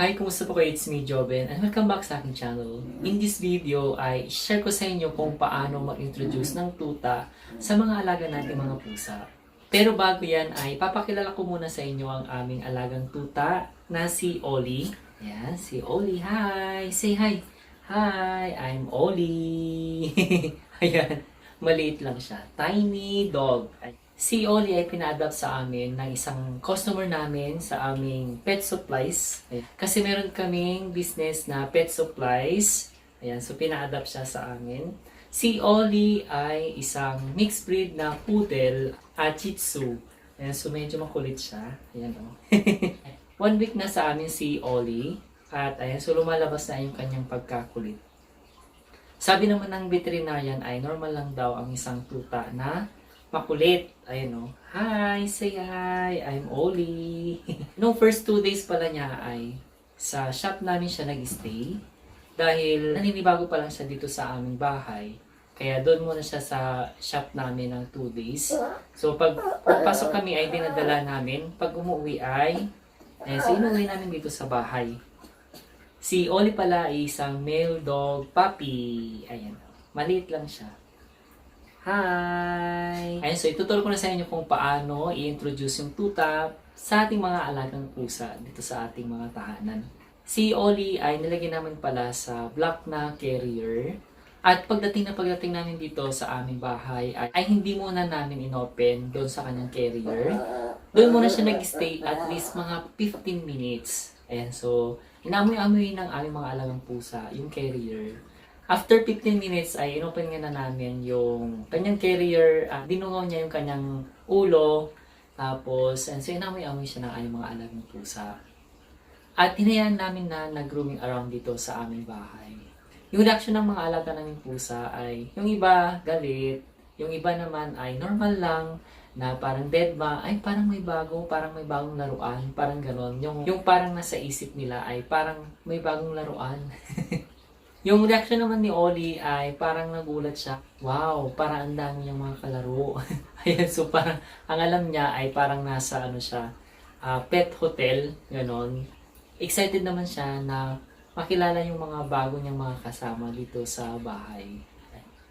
Hi, kumusta po kayo? It's me, Joben, and welcome back sa aking channel. In this video ay share ko sa inyo kung paano mag-introduce ng tuta sa mga alaga nating mga pusa. Pero bago yan ay papakilala ko muna sa inyo ang aming alagang tuta na si Oli. Ayan, si Oli. Hi! Say hi! Hi! I'm Oli! Ayan, maliit lang siya. Tiny dog. Si Oli ay pina-adapt sa amin ng isang customer namin sa aming pet supplies. Ayan. Kasi meron kaming business na pet supplies. Ayan, so pina-adapt siya sa amin. Si Oli ay isang mixed breed na poodle at shih tzu. Ayan, so medyo makulit siya. Ayan o. 1 week na sa amin si Oli. At ayan, so lumalabas na yung kanyang pagkakulit. Sabi naman ng veterinarian ay normal lang daw ang isang tuta na makulit. Ayan o. Hi! Say hi! I'm Oli! Noong first 2 days pala niya ay sa shop namin siya nag-stay. Dahil naninibago pa lang siya dito sa aming bahay. Kaya doon muna siya sa shop namin ng 2 days. So pag pasok kami ay dinadala namin. Pag umuwi ay so inuwi namin dito sa bahay. Si Oli pala ay isang male dog puppy. Ayan. Maliit lang siya. Hi! Ayun, so ituturo ko na sa inyo kung paano i-introduce yung tuta sa ating mga alagang pusa dito sa ating mga tahanan. Si Oli ay nilagyan namin pala sa black na carrier. At pagdating namin dito sa aming bahay ay hindi muna namin inopen doon sa kanyang carrier. Doon muna siya nag-stay at least mga 15 minutes. Ayan, so inamoy-amoy ng aming mga alagang pusa yung carrier. After 15 minutes ay inopen nga na namin yung kanyang carrier, dinungaw niya yung kanyang ulo, tapos so inamoy-amoy siya ng aming mga alagang pusa. At hinayaan namin na nag-grooming around dito sa aming bahay. Yung reaction ng mga alaga naming pusa ay yung iba galit, yung iba naman ay normal lang, na parang dead ba, ay parang may bagong laruan, parang ganon. Yung parang nasa isip nila ay parang may bagong laruan. Yung reaction naman ni Oli ay parang nagulat siya. Wow, parang ang dami niyang mga kalaro. Ayan, so parang ang alam niya ay parang nasa siya, pet hotel, ganon. Excited naman siya na makilala yung mga bago niyang mga kasama dito sa bahay.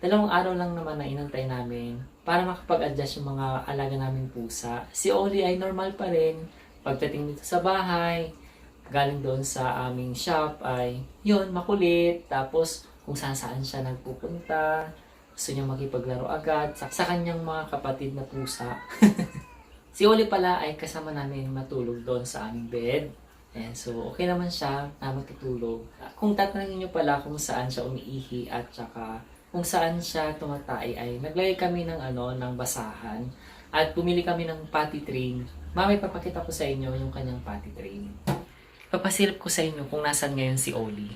2 araw lang naman na inantay namin para makapag-adjust yung mga alaga naming pusa. Si Oli ay normal pa rin. Pagdating dito sa bahay, galing doon sa aming shop ay yun, makulit. Tapos kung saan siya nagpupunta, gusto niya makipaglaro agad sa kanyang mga kapatid na pusa. Si Oli pala ay kasama namin matulog doon sa aming bed. And so okay naman siya na matutulog. Kung tatanungin niyo pala kung saan siya umiihi at saka kung saan siya tumatay ay naglagay kami ng ng basahan at bumili kami ng potty train. Mamaya papakita ko sa inyo yung kanyang potty train. Papasilip ko sa inyo kung nasan ngayon si Oli.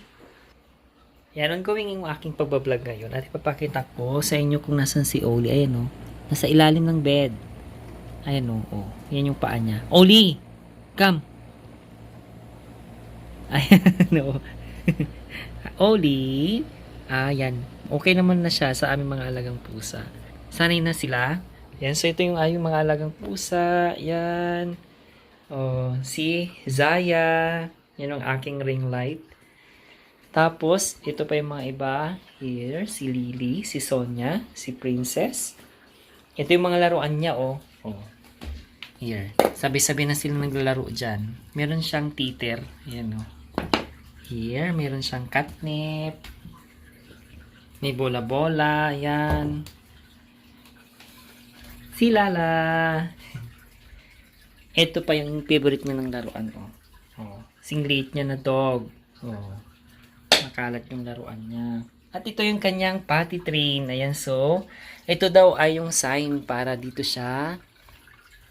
Yan, ongoing yung aking pagbablog ngayon. At ipapakita ko sa inyo kung nasan si Oli. Ayan o. Nasa ilalim ng bed. Ayan o. Oh. Yan yung paa niya. Oli! Come! Ayan o. Oli! Ayan. Okay naman na siya sa aming mga alagang pusa. Sanay na sila. Yan. So ito yung aming mga alagang pusa. Yan. Oh, si Zaya. Yan ang aking ring light. Tapos, ito pa yung mga iba. Here, si Lily, si Sonia, si Princess. Ito yung mga laruan niya, oh. Oh. Here. Sabi-sabi na sila naglalaro dyan. Meron siyang teeter. Yan, oh. Here, meron siyang catnip. May bola-bola. Yan. Si Lala. Ito pa yung favorite niya ng laruan, oh. Oh. Singlet niya na dog. Oh. Makalat yung laruan niya. At ito yung kanyang potty train. Ayan, so, ito daw ay yung sign para dito siya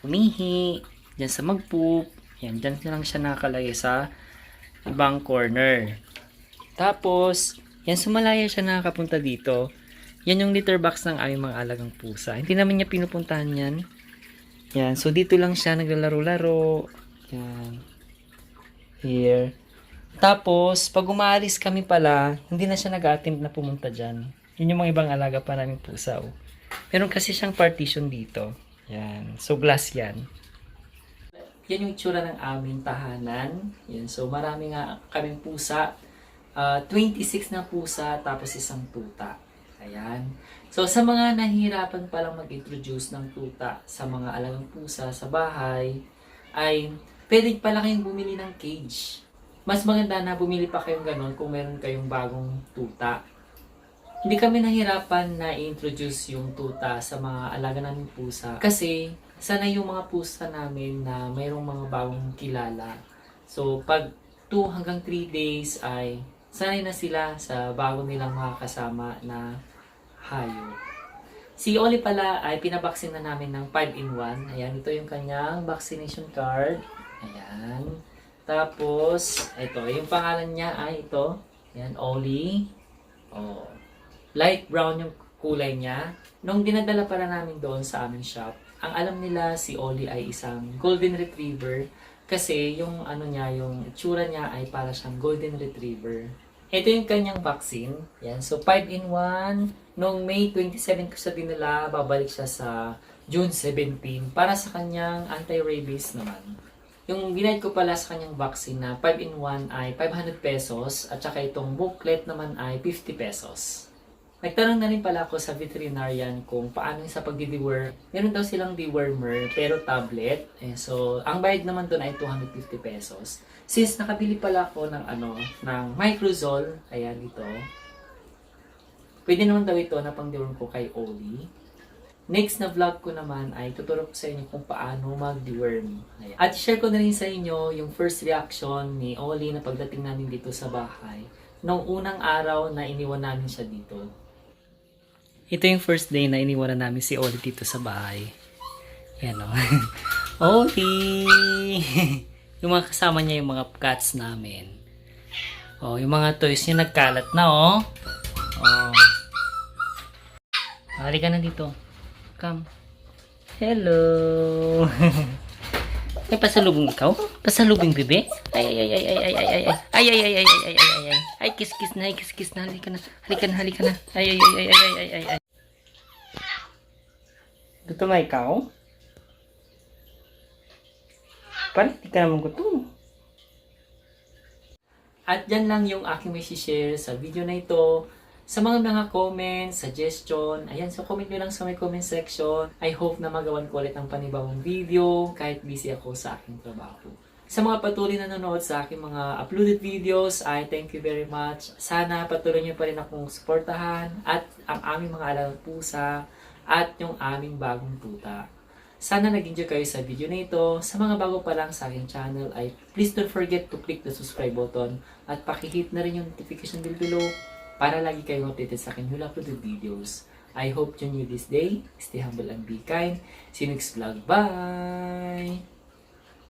umihi. Diyan sa mag-poop. Yan, dyan lang siya nakalagay sa ibang corner. Tapos, yan, sumalaya siya nakakapunta dito. Yan yung litter box ng aming mga alagang pusa. Hindi naman niya pinupuntahan yan. Yan, so dito lang siya naglalaro-laro. Yan. Here. Tapos, pag umaalis kami pala, hindi na siya nag-attempt na pumunta dyan. Yun yung mga ibang alaga pa namin pusa. Oh. Meron kasi siyang partition dito. Yan. So, glass yan. yan yung itsura ng aming tahanan. Yan. So marami nga kaming pusa. 26 na pusa tapos isang tuta. Ayan. So sa mga nahihirapan palang mag-introduce ng tuta sa mga alagang pusa sa bahay, ay pwede pala kayong bumili ng cage. Mas maganda na bumili pa kayong ganon kung meron kayong bagong tuta. Hindi kami nahirapan na i-introduce yung tuta sa mga alaga naming pusa kasi sana yung mga pusa namin na mayroong mga bagong kilala. So pag 2 hanggang 3 days ay sanay na sila sa bago nilang mga kasama na hayop. Si Oli pala ay pinabaksin na namin ng 5-in-1. Ayan, ito yung kanyang vaccination card. Ayan. Tapos, ito, yung pangalan niya ay ito. Ayan, Oli. Oh. Light brown yung kulay niya. Nung dinadala para namin doon sa aming shop, ang alam nila si Oli ay isang golden retriever kasi yung ano niya, yung itsura niya ay para siyang golden retriever. Ito yung kanyang vaccine. Yan. So 5-in-1. Noong May 27 ko sa dinala, babalik siya sa June 17 para sa kanyang anti-rabies naman. Yung binayad ko pala sa kanyang vaccine na 5-in-1 ay 500 pesos at saka itong booklet naman ay 50 pesos. Nagtanong na rin pala ako sa veterinarian kung paano sa pagdi-deworm. Meron daw silang dewormer pero tablet. So, ang bayad naman doon ay 250 pesos. Since nakabili pala ako ng Microzol, ayan dito. Pwede naman daw ito na pang-deworm ko kay Oli. Next na vlog ko naman ay tuturo ko sa inyo kung paano mag-deworm. Ayan. At share ko na rin sa inyo yung first reaction ni Oli na pagdating namin dito sa bahay. Nung unang araw na iniwan namin siya dito. Ito yung first day na iniwanan namin si Oli dito sa bahay. Yan o. Oli! Yung mga kasama niya, yung mga cats namin. Oh, yung mga toys niya nagkalat na oh. Oh. Halika na dito. Come. Hello! Ay, pasalubong ikaw? Pasalubong bebe? Ay, ay, ay, ay, ay, ay, ay, ay, ay, ay, ay, ay, ay, ay, ay, ay, ay, kiss, kiss na, kiss, kiss na, halika na, halika na, halika na, ay, ay, ay, ay, ay, ay, ay, ay. Gutom na ikaw? Parang hindi ka naman gutom. At yan lang yung aking may share sa video na ito. Sa mga comments, suggestion, ayan, so comment nyo lang sa may comment section. I hope na magawan ko ulit ng panibagong video kahit busy ako sa aking trabaho. Sa mga patuloy na nanonood sa aking mga uploaded videos, I thank you very much. Sana patuloy nyo pa rin akong suportahan at ang aming mga alagang pusa at yung aming bagong tuta. Sana nag-enjoy kayo sa video na ito. Sa mga bago pa lang sa aking channel ay please don't forget to click the subscribe button at pakihit na rin yung notification bell below para lagi kayong updated sa aking new uploaded videos. I hope you knew this day. Stay humble and be kind. See you next vlog. Bye!